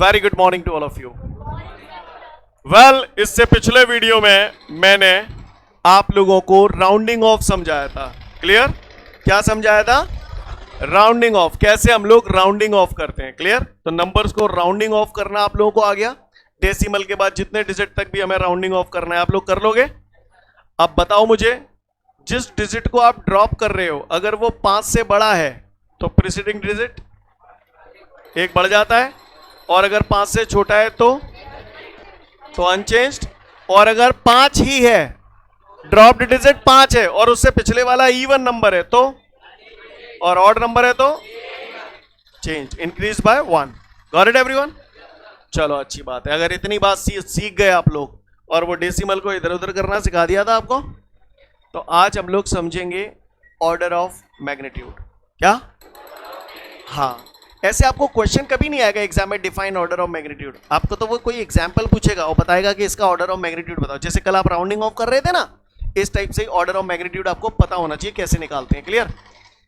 Very good morning to all of you. Well, इससे पिछले video में मैंने आप लोगों को राउंडिंग ऑफ समझाया था। क्लियर? क्या समझाया था? राउंडिंग ऑफ, कैसे हम लोग राउंडिंग ऑफ करते हैं। क्लियर? तो नंबर्स को राउंडिंग ऑफ करना आप लोगों को आ गया। डेसिमल के बाद जितने डिजिट तक भी हमें राउंडिंग ऑफ करना है आप लोग कर लोगे। अब बताओ मुझे, जिस डिजिट को आप ड्रॉप कर रहे हो अगर वो 5 से बड़ा है तो प्रीसीडिंग डिजिट एक बढ़ जाता है, और अगर 5 से छोटा है तो अनचेंज्ड, और अगर 5 ही है, ड्रॉप्ड डिजिट 5 है और उससे पिछले वाला इवन नंबर है तो, और ऑड नंबर है तो change, increase by 1। Got it everyone? चलो अच्छी बात है। अगर इतनी बात सीख गए आप लोग और वो डेसिमल को इधर उधर करना सिखा दिया था आपको, तो आज हम लोग समझेंगे ऑर्डर ऑफ मैग्नीट्यूड। क्या? हाँ, ऐसे आपको क्वेश्चन कभी नहीं आएगा एग्जाम में, डिफाइन ऑर्डर ऑफ मैग्नीट्यूड। आपको तो वो कोई एग्जांपल पूछेगा और बताएगा कि इसका ऑर्डर ऑफ मैग्नीट्यूड बताओ। जैसे कल आप राउंडिंग ऑफ कर रहे थे ना, इस टाइप से ऑर्डर ऑफ मैग्नीट्यूड आपको पता होना चाहिए कैसे निकालते हैं। क्लियर?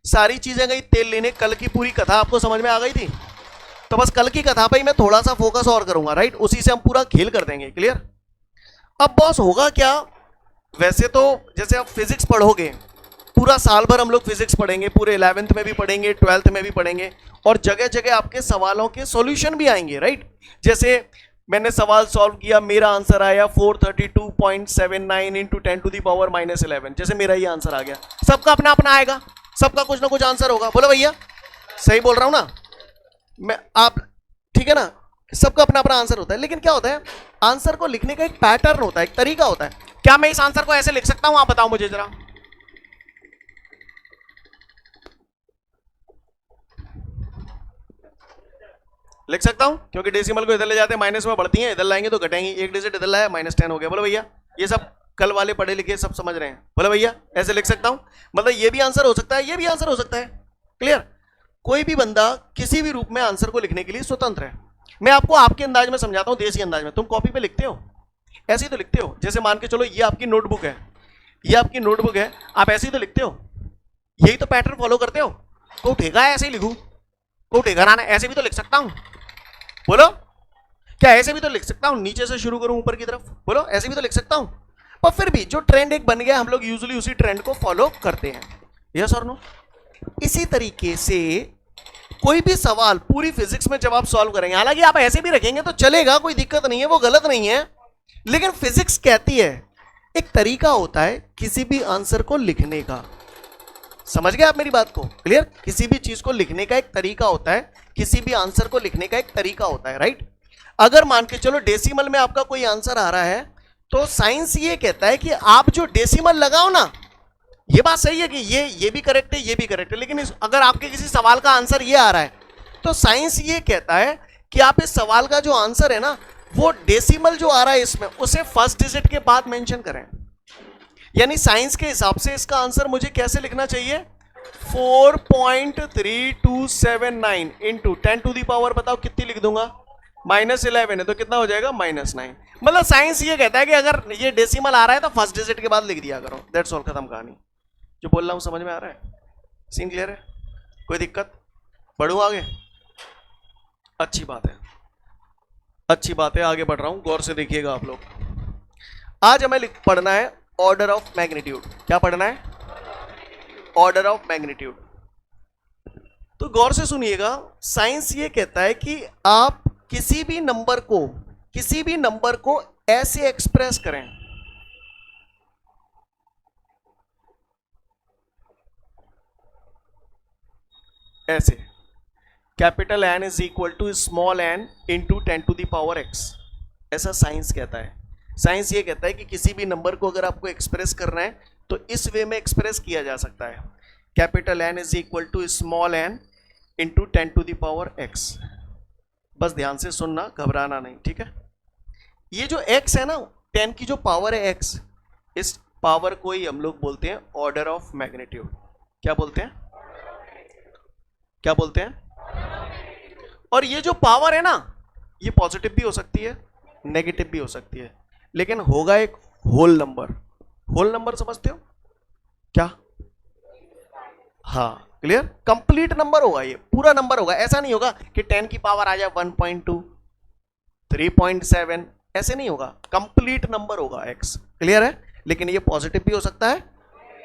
सारी चीजें गई तेल लेने। कल की पूरी कथा आपको समझ में आ गई थी, तो बस कल की कथा पर ही मैं थोड़ा सा फोकस और करूंगा। राइट? उसी से हम पूरा खेल कर देंगे। क्लियर? अब बॉस होगा क्या, वैसे तो जैसे आप फिजिक्स पढ़ोगे, पूरा साल भर हम लोग फिजिक्स पढ़ेंगे, पूरे 11th में भी पढ़ेंगे, 12th में भी पढ़ेंगे, और जगह जगह आपके सवालों के सॉल्यूशन भी आएंगे। राइट? जैसे मैंने सवाल सॉल्व किया, मेरा आंसर आया 432.79 इंटू 10 टू दी पावर -11। जैसे मेरा ये आंसर आ गया, सबका अपना अपना आएगा, सबका कुछ ना कुछ आंसर होगा। बोलो भैया, सही बोल रहा हूं ना मैं? आप ठीक है ना? सबका अपना अपना आंसर होता है, लेकिन क्या होता है, आंसर को लिखने का एक पैटर्न होता है, एक तरीका होता है। क्या मैं इस आंसर को ऐसे लिख सकता हूं? आप बताओ मुझे जरा। लिख सकता हूं, क्योंकि डेसिमल को इधर ले जाते हैं माइनस में बढ़ती हैं, इधर लाएंगे तो घटेंगी। एक डिजिट इधर लाया -10 हो गया। बोलो भैया, ये सब कल वाले पढ़े लिखे सब समझ रहे हैं? बोलो भैया, ऐसे लिख सकता हूं, मतलब ये भी आंसर हो सकता है, ये भी आंसर हो सकता है। क्लियर? कोई भी बंदा किसी भी रूप में आंसर को लिखने के लिए स्वतंत्र है। मैं आपको आपके अंदाज में समझाता हूं, देसी अंदाज में। तुम कॉपी पे लिखते हो, ऐसे ही तो लिखते हो। जैसे मान के चलो ये आपकी नोटबुक है, ये आपकी नोटबुक है, आप ऐसे ही तो लिखते हो, यही तो पैटर्न फॉलो करते हो। को उठेगा ऐसे ही लिखूं, को उठेगा ना, ऐसे भी तो लिख सकता हूं। बोलो, क्या ऐसे भी तो लिख सकता हूं? नीचे से शुरू करूं ऊपर की तरफ? बोलो, ऐसे भी तो लिख सकता हूं। पर फिर भी जो ट्रेंड एक बन गया, हम लोग यूजुअली उसी ट्रेंड को फॉलो करते हैं। यस और नो? इसी तरीके से कोई भी सवाल पूरी फिजिक्स में जब आप सॉल्व करेंगे, हालांकि आप ऐसे भी रखेंगे तो चलेगा, कोई दिक्कत नहीं है, वो गलत नहीं है, लेकिन फिजिक्स कहती है एक तरीका होता है किसी भी आंसर को लिखने का। समझ गए आप मेरी बात को? क्लियर? किसी भी चीज को लिखने का एक तरीका होता है, किसी भी आंसर को लिखने का एक तरीका होता है। राइट? अगर मान के चलो डेसिमल में आपका कोई आंसर आ रहा है, तो साइंस ये कहता है कि आप जो डेसिमल लगाओ ना, ये बात सही है कि ये भी करेक्ट है, ये भी करेक्ट है, लेकिन अगर आपके किसी सवाल का आंसर ये आ रहा है, तो साइंस ये कहता है कि आप इस सवाल का जो आंसर है ना, वो डेसिमल जो आ रहा है इसमें, उसे फर्स्ट डिजिट के बाद मेंशन करें। यानी साइंस के हिसाब से इसका आंसर मुझे कैसे लिखना चाहिए? 4.3279 इंटू 10 टू दी पावर, बताओ कितनी लिख दूंगा? -11 है तो कितना हो जाएगा? -9। मतलब साइंस ये कहता है कि अगर ये डेसिमल आ रहा है तो फर्स्ट डिजिट के बाद लिख दिया करो। दैट्स ऑल, खत्म कहानी। जो बोल रहा हूं समझ में आ रहा है? सीन क्लियर है? कोई दिक्कत? बढ़ूं आगे? अच्छी बात है, अच्छी बात है, आगे बढ़ रहा हूं, गौर से देखिएगा आप लोग। आज हमें पढ़ना है ऑर्डर ऑफ मैग्नीट्यूड। क्या पढ़ना है? Order of magnitude. तो गौर से सुनिएगा, साइंस ये कहता है कि आप किसी भी नंबर को ऐसे एक्सप्रेस करें, ऐसे, capital N is equal to small n into 10 to the power x। ऐसा साइंस कहता है। साइंस ये कहता है कि किसी भी नंबर को अगर आपको एक्सप्रेस करना है तो इस वे में एक्सप्रेस किया जा सकता है, capital N is equal to small n into 10 to the power x। बस ध्यान से सुनना, घबराना नहीं, ठीक है? ये जो x है ना, 10 की जो पावर है x, इस पावर को ही हम लोग बोलते हैं ऑर्डर ऑफ मैग्नीट्यूड। क्या बोलते हैं? क्या बोलते हैं? और ये जो पावर है ना, ये पॉजिटिव भी हो सकती है, नेगेटिव भी हो सकती है, लेकिन होगा एक होल नंबर। होल नंबर समझते हो क्या? हाँ, क्लियर? कंप्लीट नंबर होगा, ये पूरा नंबर होगा। ऐसा नहीं होगा कि 10 की पावर आ जाए 1.2, 3.7, ऐसे नहीं होगा, कंप्लीट नंबर होगा x। क्लियर है? लेकिन ये पॉजिटिव भी हो सकता है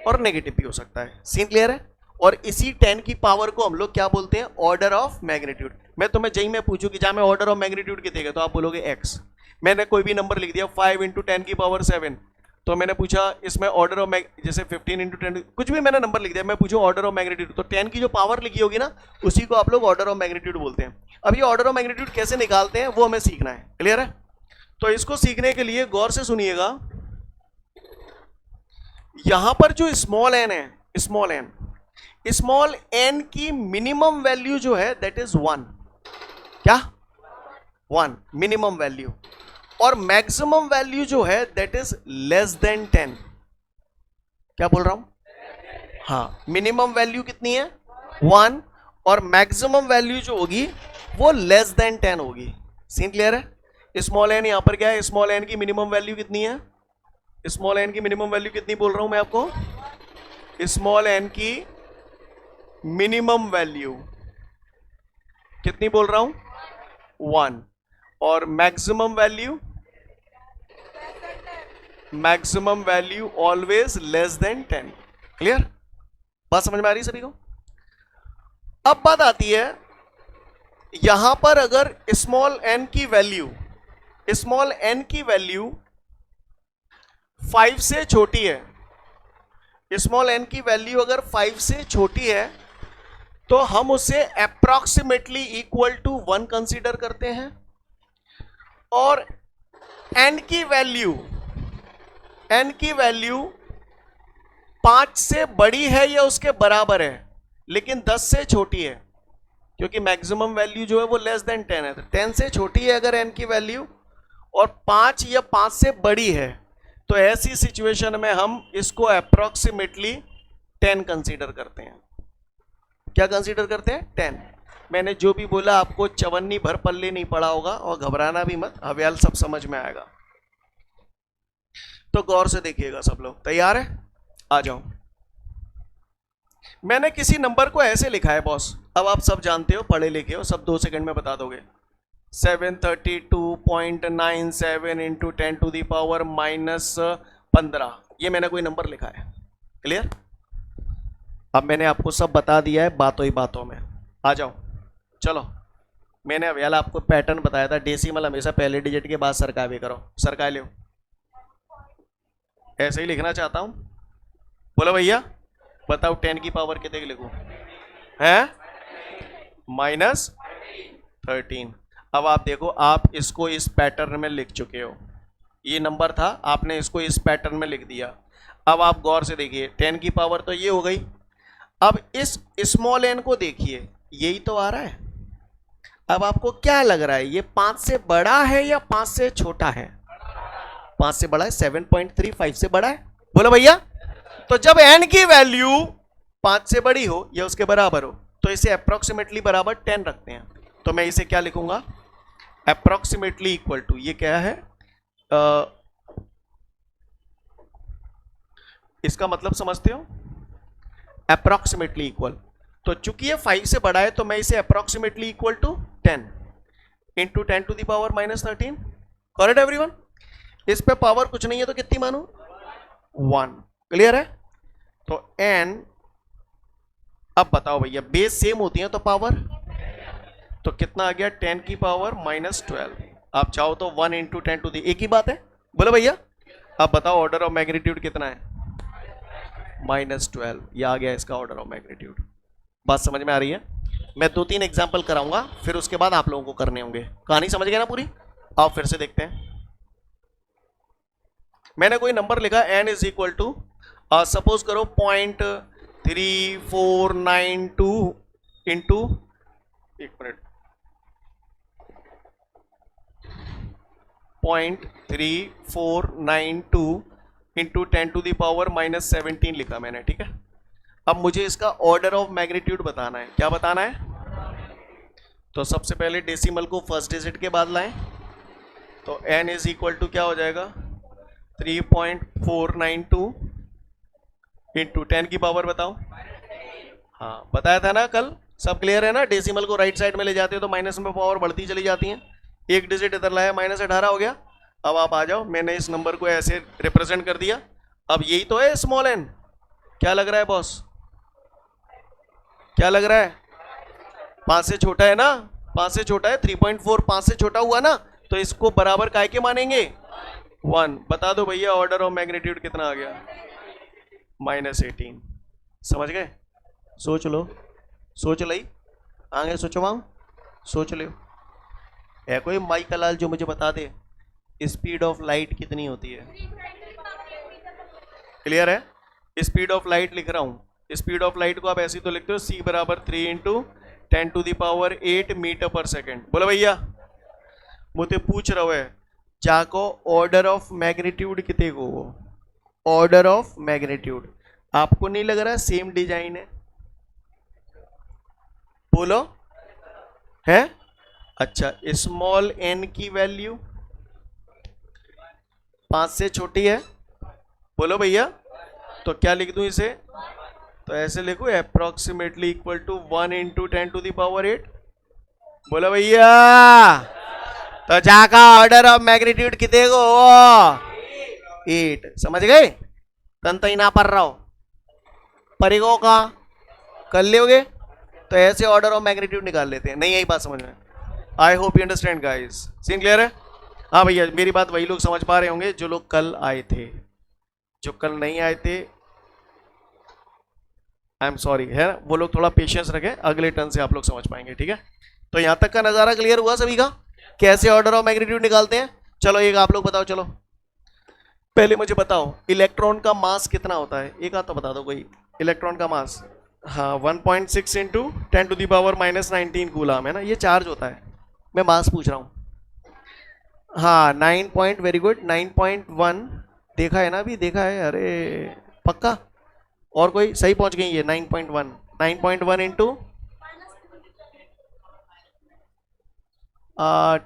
और नेगेटिव भी हो सकता है। सीन क्लियर है? और इसी 10 की पावर को हम लोग क्या बोलते हैं? Order of magnitude. मैं तुम्हें जेई में पूछूं कि जहां मैं ऑर्डर ऑफ मैग्नीट्यूड कितने तो आप बोलोगे x। मैंने कोई भी नंबर लिख दिया 5 × 10 की पावर 7, तो मैंने पूछा इसमें ऑर्डर ऑफ जैसे 15 × 10 कुछ भी मैंने नंबर लिख दिया, मैं पूछूं ऑर्डर ऑफ मैग्नीट्यूड, तो 10 की जो पावर लिखी होगी ना उसी को आप लोग ऑर्डर ऑफ मैग्नीट्यूड बोलते हैं। अब ये ऑर्डर ऑफ मैग्नीट्यूड कैसे निकालते हैं वो हमें सीखना है। क्लियर है? तो इसको सीखने के लिए गौर से सुनिएगा। यहां पर जो स्मॉल एन है, स्मॉल एन की मिनिमम वैल्यू जो है दैट इज 1। क्या? 1 मिनिमम वैल्यू। और मैक्सिमम वैल्यू जो है दैट इज लेस देन 10। क्या बोल रहा हूं? हाँ, मिनिमम वैल्यू कितनी है? 1, और मैक्सिमम वैल्यू जो होगी वो लेस देन 10 होगी। सीन क्लियर है? स्मॉल एन यहां पर क्या है? स्मॉल एन की मिनिमम वैल्यू कितनी है? स्मॉल एन की मिनिमम वैल्यू कितनी बोल रहा हूं मैं आपको? स्मॉल एन की मिनिमम वैल्यू कितनी बोल रहा हूं? 1। और maximum value always less than 10। Clear? बात समझ में आ रही सभी को? अब बात आती है यहां पर अगर स्मॉल एन की वैल्यू 5 से छोटी है, स्मॉल एन की वैल्यू अगर 5 से छोटी है तो हम उसे अप्रॉक्सीमेटली इक्वल टू 1 कंसीडर करते हैं। और एन की वैल्यू 5 से बड़ी है या उसके बराबर है लेकिन 10 से छोटी है, क्योंकि मैक्सिमम वैल्यू जो है वो लेस देन 10 है। तो 10 से छोटी है अगर एन की वैल्यू और 5 या 5 से बड़ी है, तो ऐसी सिचुएशन में हम इसको अप्रॉक्सीमेटली 10 कंसीडर करते हैं। क्या कंसीडर करते हैं? 10। मैंने जो भी बोला आपको चवन्नी भर पल्ले नहीं पड़ा होगा, और घबराना भी मत, हव्याल सब समझ में आएगा। तो गौर से देखिएगा सब लोग। तैयार है? आ जाओ। मैंने किसी नंबर को ऐसे लिखा है बॉस, अब आप सब जानते हो, पढ़े लिखे हो, सब 2 सेकंड में बता दोगे। 732.97 इंटू 10⁻⁻15, ये मैंने कोई नंबर लिखा है। क्लियर? अब मैंने आपको सब बता दिया है बातों ही बातों में। आ जाओ, चलो। मैंने अभी आपको पैटर्न बताया था, डेसिमल हमेशा पहले डिजिट के बाद सरकाए भी करो। सरकाए लो, ऐसे ही लिखना चाहता हूं। बोलो भैया, बताओ 10 की पावर कितने की लिखूं? है -13। अब आप देखो, आप इसको इस पैटर्न में लिख चुके हो, ये नंबर था, आपने इसको इस पैटर्न में लिख दिया। अब आप गौर से देखिए, 10 की पावर तो ये हो गई। अब इस स्मॉल एन को देखिए, यही तो आ रहा है। अब आपको क्या लग रहा है, ये 5 से बड़ा है या 5 से छोटा है? 5 से बड़ा है। 7.3 5 से बड़ा है। बोलो भैया। तो जब एन की वैल्यू 5 से बड़ी हो या उसके बराबर हो तो इसे अप्रोक्सीमेटली बराबर 10 रखते हैं। तो मैं इसे क्या लिखूंगा? अप्रोक्सीमेटली इक्वल टू, ये क्या है? इसका मतलब समझते हो? Approximately equal. तो चूंकि ये 5 से बड़ा है तो मैं इसे approximately equal to 10 into 10⁻⁻13। Correct everyone? इस पे पावर कुछ नहीं है तो कितनी मानो? 1। क्लियर है? तो n, अब बताओ भैया, बेस सेम होती है तो पावर, तो कितना आ गया? 10 की पावर -12। आप चाहो तो 1 इंटू 10⁻, एक ही बात है। बोलो भैया। अब बताओ ऑर्डर ऑफ मैग्नीट्यूड कितना है? -12। ये आ गया इसका ऑर्डर ऑफ मैग्नीट्यूड। बात समझ में आ रही है? मैं 2-3 एग्जाम्पल कराऊंगा, फिर उसके बाद आप लोगों को करने होंगे। कहानी समझ गए ना पूरी? आओ फिर से देखते हैं। मैंने कोई नंबर लिखा n is equal to, suppose करो 0.3492 इंटू, एक मिनट, 0.3492 इंटू 10⁻⁻17 लिखा मैंने। ठीक है? अब मुझे इसका ऑर्डर ऑफ मैग्नीट्यूड बताना है। क्या बताना है? तो सबसे पहले डेसिमल को फर्स्ट डिजिट के बाद लाएं, तो n इज इक्वल टू क्या हो जाएगा? 3.492 इंटू 10 की पावर बताओ। हाँ, बताया था ना कल। सब क्लियर है ना? डेसिमल को राइट साइड में ले जाते हो तो माइनस में पावर बढ़ती चली जाती है। एक डिजिट इधर लाया, -18 हो गया। अब आप आ जाओ, मैंने इस नंबर को ऐसे रिप्रेजेंट कर दिया। अब यही तो है स्मॉल एन। क्या लग रहा है बॉस? क्या लग रहा है? 5 से छोटा है ना? 5 से छोटा है, 3.4 5 से छोटा हुआ ना, तो इसको बराबर काय के मानेंगे? 1। बता दो भैया ऑर्डर ऑफ मैग्नीट्यूड कितना आ गया? -18। समझ गए? सोच लो, सोच लई, आगे सोचवाऊं, सोच लो। है कोई माइक का लाल जो मुझे बता दे स्पीड ऑफ लाइट कितनी होती है? क्लियर है? स्पीड ऑफ लाइट लिख रहा हूं। स्पीड ऑफ लाइट को आप ऐसे तो लिखते हो c बराबर 3 × 10⁸ मीटर पर सेकेंड। बोलो भैया, मुझे पूछ रहा है जाको ऑर्डर ऑफ मैग्नीट्यूड कितने को? ऑर्डर ऑफ मैग्नीट्यूड आपको नहीं लग रहा सेम डिजाइन है? बोलो, है? अच्छा, स्मॉल n की वैल्यू 5 से छोटी है। बोलो भैया, तो क्या लिख दूं इसे? तो ऐसे लिखो अप्रोक्सीमेटली इक्वल टू 1 × 10⁸। बोलो भैया, तो जाका ऑर्डर ऑफ मैग्नीट्यूड कितने को? 8। समझ गए? तन ही ना पढ़ रहा हो, परिगो का कर लोगे तो ऐसे ऑर्डर ऑफ मैग्नीट्यूड निकाल लेते हैं। नहीं, यही बात समझ में? I hope you understand guys. Scene clear है? हाँ भैया, मेरी बात वही लोग समझ पा रहे होंगे जो लोग कल आए थे। जो कल नहीं आए थे, आई एम सॉरी, है ना? वो लोग थोड़ा पेशेंस रखें, अगले टर्न से आप लोग समझ पाएंगे। ठीक है? तो यहां तक का नजारा क्लियर हुआ सभी का, कैसे ऑर्डर ऑफ मैग्नीट्यूड निकालते हैं? चलो एक आप लोग बताओ। चलो पहले मुझे बताओ इलेक्ट्रॉन का मास कितना होता है? एक आध तो बता दो कोई। इलेक्ट्रॉन का मास, हाँ, 1.6 × 10⁻−19 कूलम है ना, ये चार्ज होता है। मैं मास पूछ रहा हूँ। हाँ, 9 पॉइंट, वेरी गुड, 9.1 देखा है ना? अभी देखा है? अरे पक्का? और कोई? सही पहुंच गई ये 9.1। 9.1 इंटू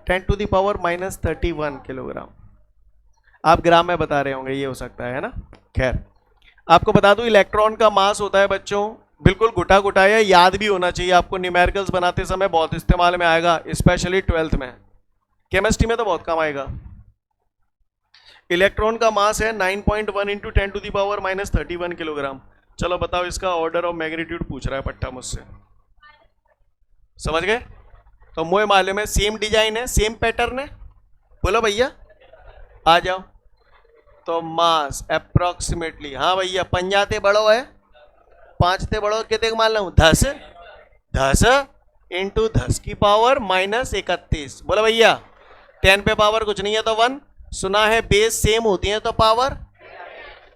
10⁻−31 किलोग्राम। आप ग्राम में बता रहे होंगे, ये हो सकता है ना? खैर, आपको बता दूं इलेक्ट्रॉन का मास होता है बच्चों, बिल्कुल घुटा घुटाया, याद भी होना चाहिए आपको। न्यूमेरिकल्स बनाते समय बहुत इस्तेमाल में आएगा, स्पेशली 12th में। केमिस्ट्री में तो बहुत कम आएगा। इलेक्ट्रॉन का मास है 9.1 × 10⁻−31 किलोग्राम। चलो बताओ, इसका ऑर्डर ऑफ मैग्नीट्यूड पूछ रहा है पट्टा मुझसे। समझ गए? तो मुझे मालूम है सेम डिजाइन है, सेम पैटर्न है। बोलो भैया, आ जाओ। तो मास अप्रोक्सीमेटली, हाँ भैया, पंजाते बड़ो है, 5 बड़ो कितने मान लो? 10। 10 इंटू 10 की पावर -31। बोलो भैया, 10 पे पावर कुछ नहीं है तो 1। सुना है बेस सेम होती है तो पावर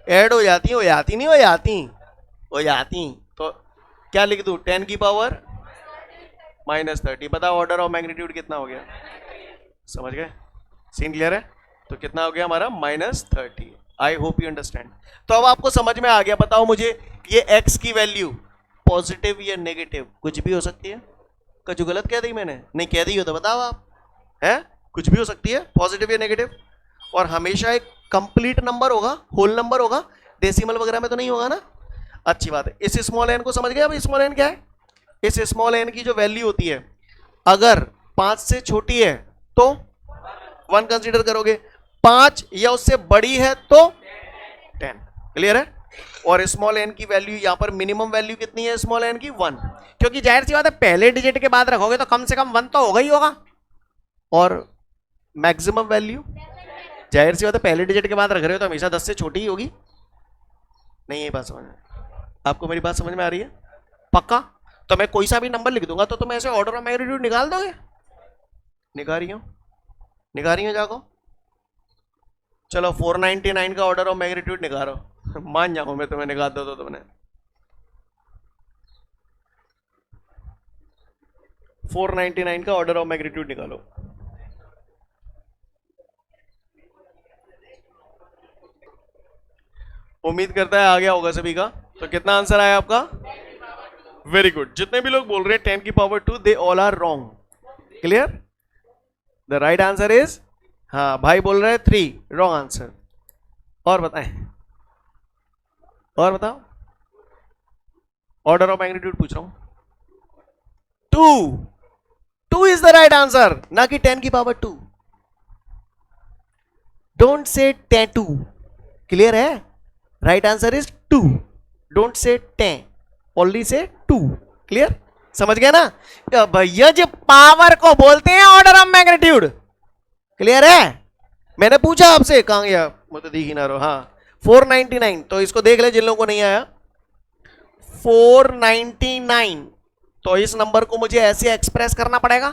ऐड हो जाती है। हो जाती नहीं? हो जाती, हो जाती। तो क्या लिख दूं? 10 की पावर -30। बताओ ऑर्डर ऑफ मैग्नीट्यूड कितना हो गया? समझ गए? सीन क्लियर है? तो कितना हो गया हमारा? -30। आई होप यू अंडरस्टैंड। तो अब आपको समझ में आ गया। बताओ मुझे, ये x की वैल्यू पॉजिटिव या नेगेटिव कुछ भी हो सकती है? कुछ गलत कह दी मैंने? नहीं कह दी हो तो बताओ आप, है? कुछ भी हो सकती है, पॉजिटिव या नेगेटिव। और हमेशा एक कंप्लीट नंबर होगा, होल नंबर होगा, डेसिमल वगैरह में तो नहीं होगा ना? अच्छी बात है। इस स्मॉल एन को समझ गए? अब स्मॉल एन क्या है? इस स्मॉल एन की जो वैल्यू होती है, अगर 5 से छोटी है तो 1 कंसीडर करोगे, 5 या उससे बड़ी है तो 10। क्लियर है? और स्मॉल एन की वैल्यू यहां पर मिनिमम वैल्यू कितनी है स्मॉल एन की? 1। क्योंकि जाहिर सी बात है पहले डिजिट के बाद रखोगे तो कम से कम 1 तो होगा ही होगा। और मैक्सिमम वैल्यू जाहिर सी बात है पहले डिजिट के बाद रख रहे हो तो हमेशा 10 से छोटी ही होगी। नहीं, ये बात समझ में? आपको मेरी बात समझ में आ रही है? पक्का? तो मैं कोई सा भी नंबर लिख दूंगा तो तुम ऐसे ऑर्डर ऑफ मैग्नीट्यूड निकाल दोगे? निकाल रही हो? निकाल रही हो जाको? चलो 499 का ऑर्डर ऑफ मैग्नीट्यूड निकालो। मान जाऊं मैं तुम्हें निकाल दो तो तुमने। 499 का ऑर्डर ऑफ मैग्नीट्यूड निकालो। उम्मीद करता है आ गया होगा सभी का। तो कितना आंसर आया आपका? Very good. जितने भी लोग बोल रहे हैं 10 की power 2, they all are wrong. Clear? The right answer is, हाँ भाई बोल रहे हैं 3, रॉन्ग आंसर। और बताएं, और बताओ। ऑर्डर ऑफ मैग्नीट्यूड पूछ रहा हूं। 2 2 इज द राइट आंसर, ना कि 10 की पावर 2. Don't say 10. क्लियर है? Right answer is 2. Don't say 10, only say 2. Clear? समझ गया ना? तो भैया जी पावर को बोलते हैं ऑर्डर ऑफ मैग्नीट्यूड. क्लियर है? मैंने पूछा आपसे, कहां गया, मुझे दिख ही ना रहो. हाँ 499, तो इसको देख ले जिन लोगों को नहीं आया. 499, तो इस नंबर को मुझे ऐसे एक्सप्रेस करना पड़ेगा.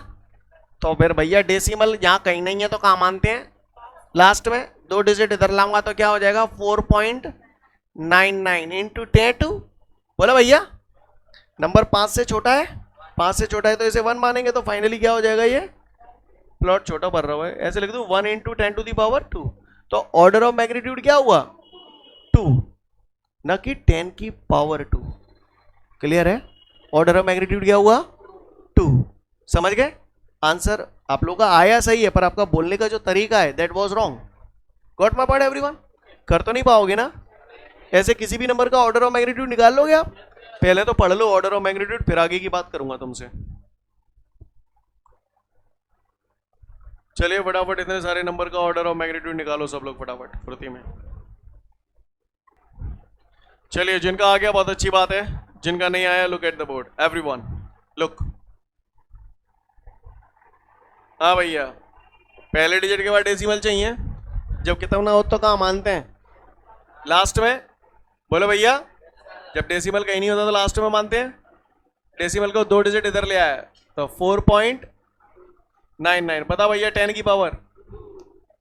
तो फिर भैया डेसिमल यहां कहीं नहीं है तो कहां मानते हैं? लास्ट में 2 डिजिट इधर लाऊंगा तो क्या हो जाएगा? 4.99 इंटू 10. बोला भैया नंबर 5 से छोटा है, 5 से छोटा है तो इसे 1 मानेंगे, तो फाइनली क्या हो जाएगा? ये प्लॉट छोटा भर रहा है, ऐसे लिख दूं 1 इंटू 10 टू दी पावर 2. तो ऑर्डर ऑफ मैग्नीट्यूड क्या हुआ? 2, ना कि 10 की पावर 2. क्लियर है? ऑर्डर ऑफ मैग्नीट्यूड क्या हुआ? 2. समझ गए? आंसर आप लोगों का आया सही है, पर आपका बोलने का जो तरीका है that was wrong. Got my point everyone? कर तो नहीं पाओगे ना? ऐसे किसी भी नंबर का ऑर्डर ऑफ मैग्नीट्यूड निकाल लोगे आप? पहले तो पढ़ लो ऑर्डर ऑफ मैग्नीट्यूड, फिर आगे की बात करूंगा तुमसे. चलिए फटाफट इतने सारे नंबर का ऑर्डर ऑफ मैग्नीट्यूड निकालो सब लोग फटाफट फुर्ती में. चलिए जिनका आ गया बहुत अच्छी बात है, जिनका नहीं आया look at the board everyone, look. हाँ भैया पहले डिजिट के बाद डेसिमल चाहिए, जब कितना हो तो कहाँ मानते हैं? लास्ट में. बोलो भैया जब डेसिमल कहीं नहीं होता तो लास्ट में मानते हैं. डेसिमल को 2 डिजिट इधर ले आया तो 4.99. बताओ भैया 10 की पावर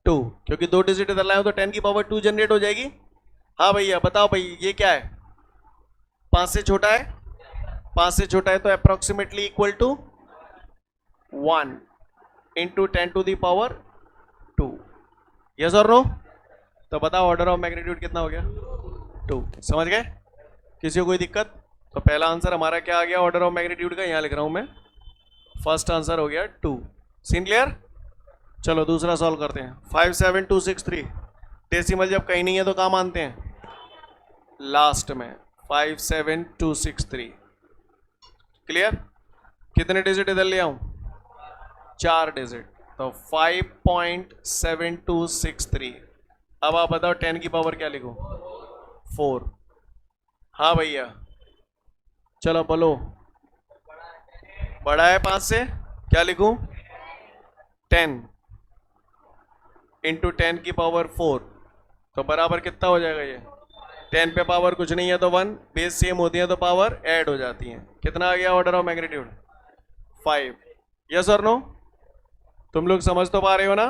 2, क्योंकि 2 डिजिट इधर लाए तो 10 की पावर 2 जनरेट हो जाएगी. हाँ भैया बताओ भाई ये क्या है? 5 से छोटा है, 5 से छोटा है तो approximately equal to 1 into 10 to the power 2. Yes और नो? तो बताओ ऑर्डर ऑफ मैग्नीट्यूड कितना हो गया? 2. समझ गए? किसी को कोई दिक्कत? तो पहला आंसर हमारा क्या आ गया ऑर्डर ऑफ मैग्नीट्यूड का? यहाँ लिख रहा हूं मैं, फर्स्ट आंसर हो गया 2. Scene clear? चलो दूसरा सॉल्व करते हैं. 57263, डेसिमल जब कहीं नहीं है तो कहाँ मानते हैं? लास्ट में. 57263. क्लियर? कितने डिजिट इधर ले आऊं? 4 डिजिट, तो 5.7263. अब आप बताओ 10 की पावर क्या लिखूं? 4. हाँ भैया चलो बोलो. बड़ा है 5 से, क्या लिखूं? 10 इंटू 10 की पावर 4, तो बराबर कितना हो जाएगा? ये 10 पे पावर कुछ नहीं है तो 1, बेस सेम होती है तो पावर ऐड हो जाती है. कितना आ गया ऑर्डर ऑफ मैग्नीट्यूड? 5. यस और नो? तुम लोग समझ तो पा रहे हो ना?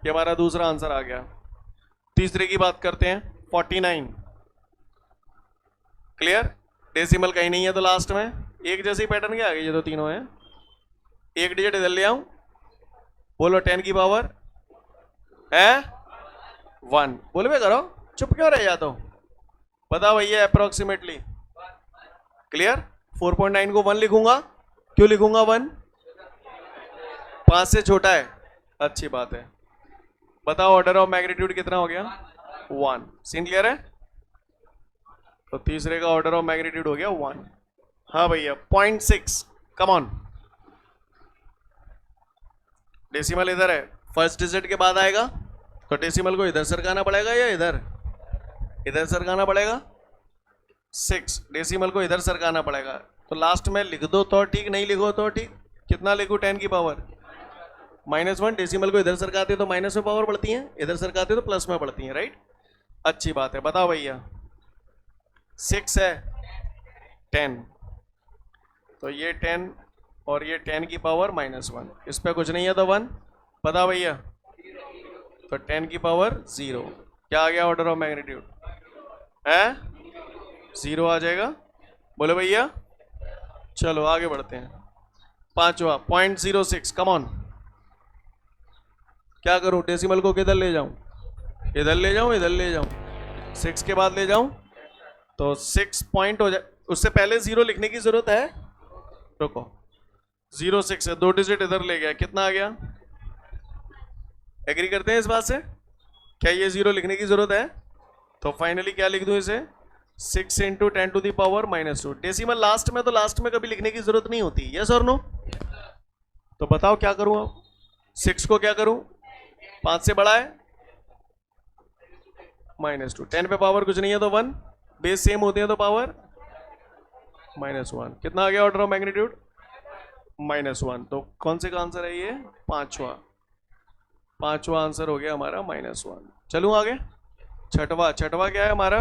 ये हमारा दूसरा आंसर आ गया. तीसरे की बात करते हैं. 49. क्लियर? डेसिमल कहीं नहीं है तो लास्ट में एक जैसे ही पैटर्न क्या आ गया? ये तो तीनों हैं. एक डिजिट इधर ले आऊं, बोलो 10 की पावर है 1. बोले भाई करो, चुप क्यों रह जाते हो? बताओ भैया अप्रोक्सीमेटली. क्लियर? 4.9 को 1 लिखूंगा. क्यों लिखूंगा 1? 5 से छोटा है. अच्छी बात है. बताओ ऑर्डर ऑफ मैग्नीट्यूड कितना हो गया? 1. सीन क्लियर है? तो तीसरे का ऑर्डर ऑफ मैग्नीट्यूड हो गया 1. हाँ भैया 0.6. Come on. डेसिमल इधर है, फर्स्ट डिजिट के बाद आएगा तो डेसिमल को इधर सरकाना पड़ेगा या इधर? इधर सरकाना पड़ेगा. 6 डेसिमल को इधर सरकाना पड़ेगा. तो लास्ट में लिख दो तो ठीक, नहीं लिखो तो ठीक. कितना लिखूं? 10 की पावर -1. डेसिमल को इधर सरकाते तो माइनस में पावर बढ़ती है, इधर सरकाते तो प्लस में बढ़ती है. राइट? अच्छी बात है. बताओ भैया 6 है 10, तो ये 10 और ये 10 की पावर -1. इस पर कुछ नहीं है तो 1. बताओ भैया तो 10 की पावर 0. क्या आ गया ऑर्डर ऑफ मैग्नीट्यूड? है 0 आ जाएगा. बोले भैया चलो आगे बढ़ते हैं. पांचवा 0.06. Come on. क्या करूं? डेसिमल को किधर ले जाऊं? इधर ले जाऊं, इधर ले जाऊं? 6 के बाद ले जाऊं तो 6 पॉइंट हो जाए. उससे पहले 0 लिखने की जरूरत है. रुको 06 है, 2 डिजिट इधर ले गया. कितना आ गया? एग्री करते हैं इस बात से? क्या ये 0 लिखने की जरूरत है? तो फाइनली क्या लिख दूं इसे? 6 into 10 to the power -2. Decimal last में, तो लास्ट में कभी लिखने की जरूरत नहीं होती. यस और नो? तो बताओ क्या करूं अब? 6 को क्या करूं? 5 से बड़ा है, -2। 10 पे पावर कुछ नहीं है तो 1, बेस सेम होते हैं तो पावर -1। कितना आ गया ऑर्डर ऑफ मैग्नीट्यूड? -1। तो कौन से का आंसर है ये? पांचवा आंसर हो गया हमारा -1। चलूं आगे। छठवा क्या है हमारा?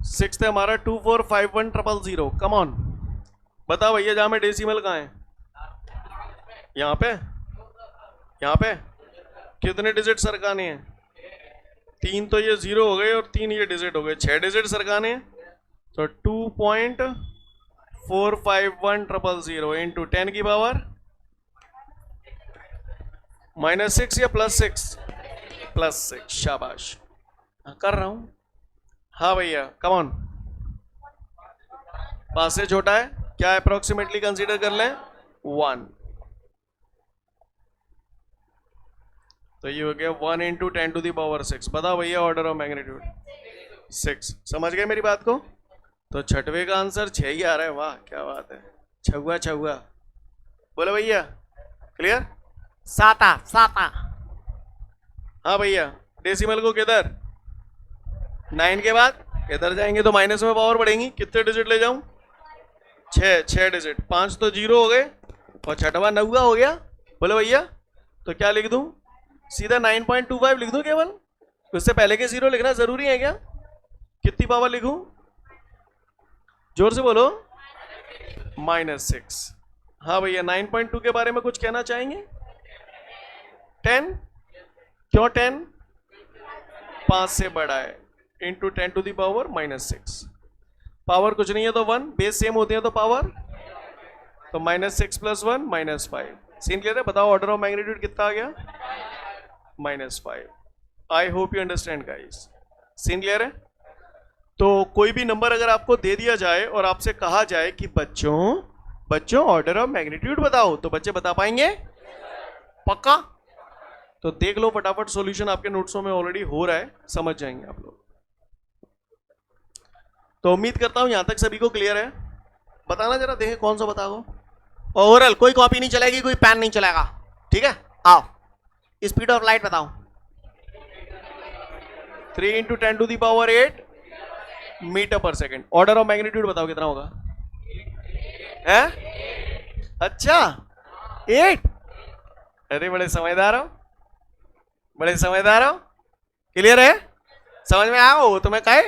6 है हमारा 245100। कम ऑन, बताओ भैया, जहां में डेसिमल कहाँ है? यहाँ पे कितने डिजिट सरकाने हैं? 3 तो ये 0 हो गए और 3 ये डिजिट हो गए, 6 डिजिट सरकाने हैं। तो 2.451000 इंटू 10 की पावर -6 या +6? +6। शाबाश, कर रहा हूं। हाँ भैया, कम ऑन। 5 से छोटा है क्या? अप्रोक्सीमेटली कंसीडर कर लें 1। तो ये हो गया 1 इंटू 10⁻6। बताओ भैया ऑर्डर ऑफ मैग्नीट्यूड 6। समझ गए मेरी बात को? तो छठवे का आंसर 6 ही आ रहा है। वाह क्या बात है, छुआ। बोलो भैया, क्लियर? साता। हाँ भैया, डेसिमल को किधर? 9 के बाद इधर जाएंगे तो माइनस में पावर बढ़ेंगी। कितने डिजिट ले जाऊं? 6 डिजिट। 5 तो 0 हो गए और छठवा 9 हो गया। बोलो भैया, तो क्या लिख दूं? सीधा 9.25 लिख दूं केवल? उससे पहले के 0 लिखना जरूरी है क्या? कितनी पावर लिखूं? जोर से बोलो। -6। हाँ भैया, 9.2 के बारे में कुछ कहना चाहेंगे? 10। क्यों 10? 5 से बड़ा है, इंटू 10⁻6। पावर कुछ नहीं है तो 1, बेस सेम होते हैं तो पावर, तो -6 + 1 -5। सीन क्लियर है? बताओ ऑर्डर ऑफ मैग्नीट्यूड कितना आ गया? -5। I hope you understand guys. Scene clear है? तो कोई भी नंबर अगर आपको दे दिया जाए और आपसे कहा जाए कि बच्चों ऑर्डर ऑफ मैग्नीट्यूड बताओ, तो बच्चे बता पाएंगे? पक्का? तो देख लो फटाफट, सॉल्यूशन आपके नोट्सों में ऑलरेडी हो रहा है, समझ जाएंगे आप लोग। तो उम्मीद करता हूं यहां तक सभी को क्लियर है। बताना जरा, देखें कौन सा बताओ। ओवरऑल कोई कॉपी नहीं चलेगी, कोई पेन नहीं चलेगा, ठीक है? आओ, स्पीड ऑफ लाइट बताओ। 3 into 10⁸ metre per second. Order of magnitude बताओ कितना होगा? है? अच्छा 8। अरे बड़े समझदार हो, क्लियर है? समझ में आया हो तुम्हें? कहे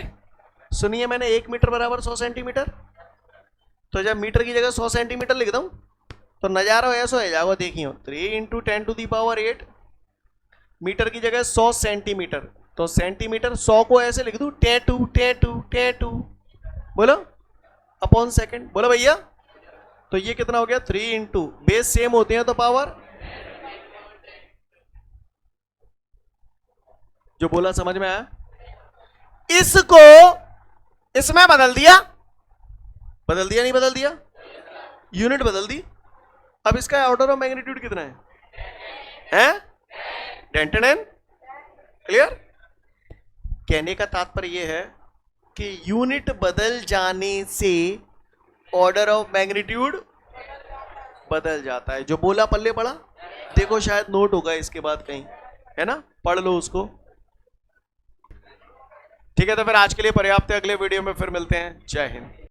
सुनिए, मैंने 1 मीटर बराबर 100 सेंटीमीटर, तो जब मीटर की जगह 100 सेंटीमीटर लिख दूं तो नजारा ऐसा हो जाएगा। देखियो 3 इंटू 10⁸ मीटर की जगह 100 सेंटीमीटर, तो सेंटीमीटर 100 को ऐसे लिख दूं टेटू। बोलो अपॉन सेकंड। बोलो भैया, तो ये कितना हो गया? 3 इंटू, बेस सेम होते हैं तो पावर, जो बोला समझ में आया? इसको इसमें बदल दिया नहीं बदल दिया? यूनिट बदल दी। अब इसका ऑर्डर ऑफ मैग्नीट्यूड कितना है? 10। क्लियर? कहने का तात्पर्य यह है कि यूनिट बदल जाने से ऑर्डर ऑफ मैग्नीट्यूड बदल जाता है। जो बोला पल्ले पड़ा, देखो शायद नोट होगा इसके बाद कहीं, है ना? पढ़ लो उसको। ठीक है, तो फिर आज के लिए पर्याप्त है। अगले वीडियो में फिर मिलते हैं। जय हिंद।